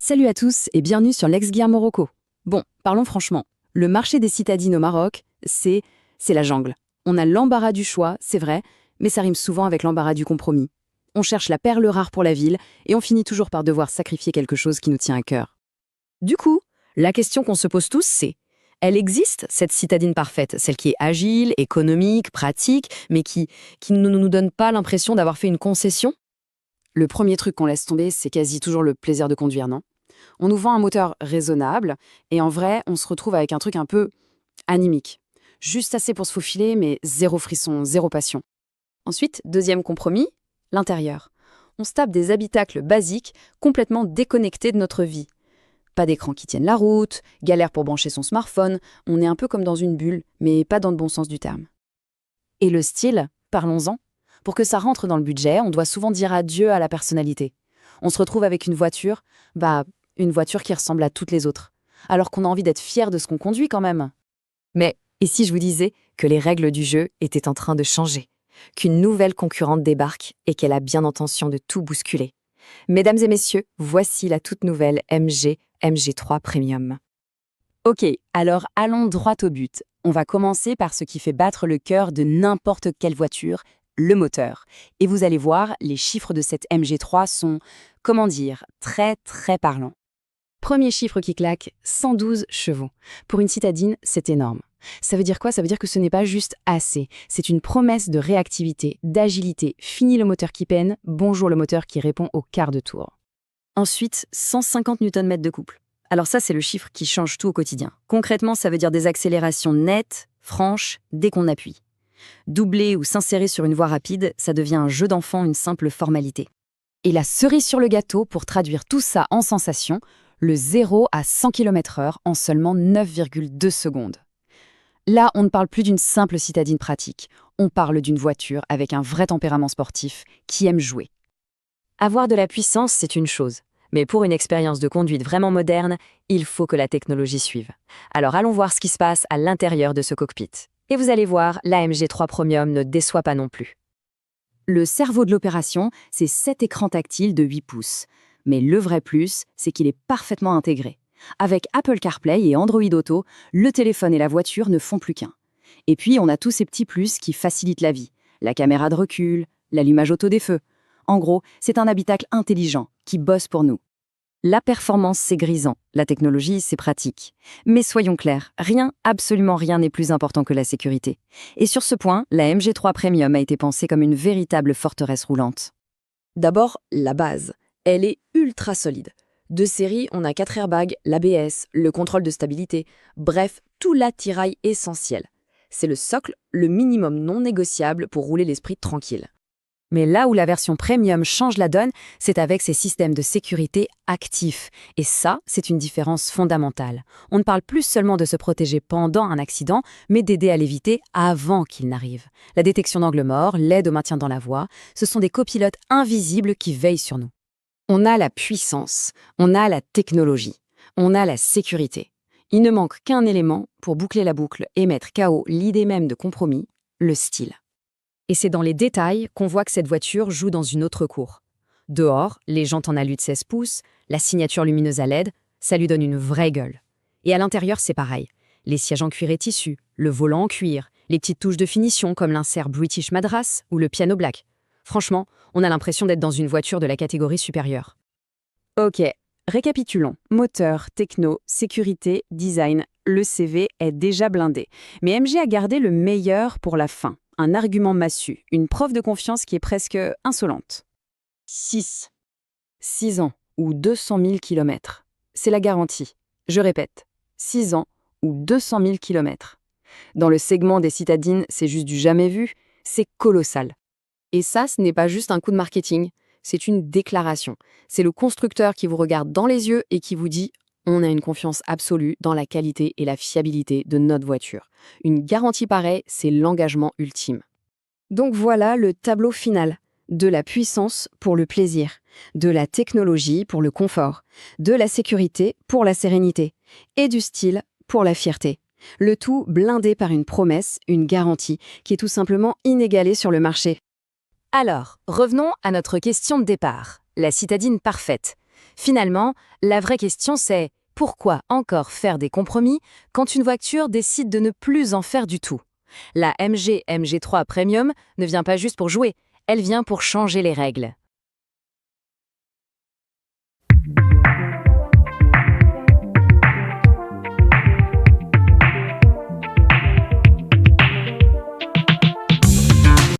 Salut à tous et bienvenue sur l'Ex-Guerre Morocco. Bon, parlons franchement. Le marché des citadines au Maroc, c'est la jungle. On a l'embarras du choix, c'est vrai, mais ça rime souvent avec l'embarras du compromis. On cherche la perle rare pour la ville et on finit toujours par devoir sacrifier quelque chose qui nous tient à cœur. Du coup, la question qu'on se pose tous, c'est: elle existe, cette citadine parfaite, celle qui est agile, économique, pratique, mais qui ne nous donne pas l'impression d'avoir fait une concession? Le premier truc qu'on laisse tomber, c'est quasi toujours le plaisir de conduire, non? On nous vend un moteur raisonnable, et en vrai, on se retrouve avec un truc un peu animique. Juste assez pour se faufiler, mais zéro frisson, zéro passion. Ensuite, deuxième compromis, l'intérieur. On se tape des habitacles basiques, complètement déconnectés de notre vie. Pas d'écran qui tienne la route, galère pour brancher son smartphone, on est un peu comme dans une bulle, mais pas dans le bon sens du terme. Et le style, parlons-en. Pour que ça rentre dans le budget, on doit souvent dire adieu à la personnalité. On se retrouve avec une voiture qui ressemble à toutes les autres, alors qu'on a envie d'être fier de ce qu'on conduit quand même. Mais et si je vous disais que les règles du jeu étaient en train de changer, qu'une nouvelle concurrente débarque et qu'elle a bien intention de tout bousculer? Mesdames et messieurs, voici la toute nouvelle MG3 Premium. Ok, alors allons droit au but. On va commencer par ce qui fait battre le cœur de n'importe quelle voiture, le moteur. Et vous allez voir, les chiffres de cette MG3 sont, très très parlants. Premier chiffre qui claque, 112 chevaux. Pour une citadine, c'est énorme. Ça veut dire quoi? Ça veut dire que ce n'est pas juste assez. C'est une promesse de réactivité, d'agilité. Fini le moteur qui peine, bonjour le moteur qui répond au quart de tour. Ensuite, 150 Nm de couple. Alors ça, c'est le chiffre qui change tout au quotidien. Concrètement, ça veut dire des accélérations nettes, franches, dès qu'on appuie. Doubler ou s'insérer sur une voie rapide, ça devient un jeu d'enfant, une simple formalité. Et la cerise sur le gâteau, pour traduire tout ça en sensations, le 0 à 100 km/h en seulement 9,2 secondes. Là, on ne parle plus d'une simple citadine pratique, on parle d'une voiture avec un vrai tempérament sportif qui aime jouer. Avoir de la puissance, c'est une chose, mais pour une expérience de conduite vraiment moderne, il faut que la technologie suive. Alors allons voir ce qui se passe à l'intérieur de ce cockpit. Et vous allez voir, la MG3 Premium ne déçoit pas non plus. Le cerveau de l'opération, c'est 7 écrans tactiles de 8 pouces. Mais le vrai plus, c'est qu'il est parfaitement intégré. Avec Apple CarPlay et Android Auto, le téléphone et la voiture ne font plus qu'un. Et puis, on a tous ces petits plus qui facilitent la vie. La caméra de recul, l'allumage auto des feux. En gros, c'est un habitacle intelligent qui bosse pour nous. La performance, c'est grisant. La technologie, c'est pratique. Mais soyons clairs, rien, absolument rien n'est plus important que la sécurité. Et sur ce point, la MG3 Premium a été pensée comme une véritable forteresse roulante. D'abord, la base. Elle est ultra solide. De série, on a 4 airbags, l'ABS, le contrôle de stabilité, bref, tout l'attirail essentiel. C'est le socle, le minimum non négociable pour rouler l'esprit tranquille. Mais là où la version Premium change la donne, c'est avec ses systèmes de sécurité actifs. Et ça, c'est une différence fondamentale. On ne parle plus seulement de se protéger pendant un accident, mais d'aider à l'éviter avant qu'il n'arrive. La détection d'angle mort, l'aide au maintien dans la voie, ce sont des copilotes invisibles qui veillent sur nous. On a la puissance, on a la technologie, on a la sécurité. Il ne manque qu'un élément pour boucler la boucle et mettre KO l'idée même de compromis, le style. Et c'est dans les détails qu'on voit que cette voiture joue dans une autre cour. Dehors, les jantes en alu de 16 pouces, la signature lumineuse à LED, ça lui donne une vraie gueule. Et à l'intérieur, c'est pareil. Les sièges en cuir et tissu, le volant en cuir, les petites touches de finition comme l'insert British Madras ou le piano black. Franchement, on a l'impression d'être dans une voiture de la catégorie supérieure. Ok, récapitulons. Moteur, techno, sécurité, design, le CV est déjà blindé. Mais MG a gardé le meilleur pour la fin. Un argument massu, une preuve de confiance qui est presque insolente. 6 ans ou 200 000 km. C'est la garantie. Je répète, 6 ans ou 200 000 km. Dans le segment des citadines, c'est juste du jamais vu, c'est colossal. Et ça, ce n'est pas juste un coup de marketing, c'est une déclaration. C'est le constructeur qui vous regarde dans les yeux et qui vous dit « On a une confiance absolue dans la qualité et la fiabilité de notre voiture. » Une garantie pareille, c'est l'engagement ultime. Donc voilà le tableau final. De la puissance pour le plaisir, de la technologie pour le confort, de la sécurité pour la sérénité et du style pour la fierté. Le tout blindé par une promesse, une garantie qui est tout simplement inégalée sur le marché. Alors, revenons à notre question de départ. La citadine parfaite. Finalement, la vraie question c'est pourquoi encore faire des compromis quand une voiture décide de ne plus en faire du tout? La MG MG3 Premium ne vient pas juste pour jouer, elle vient pour changer les règles.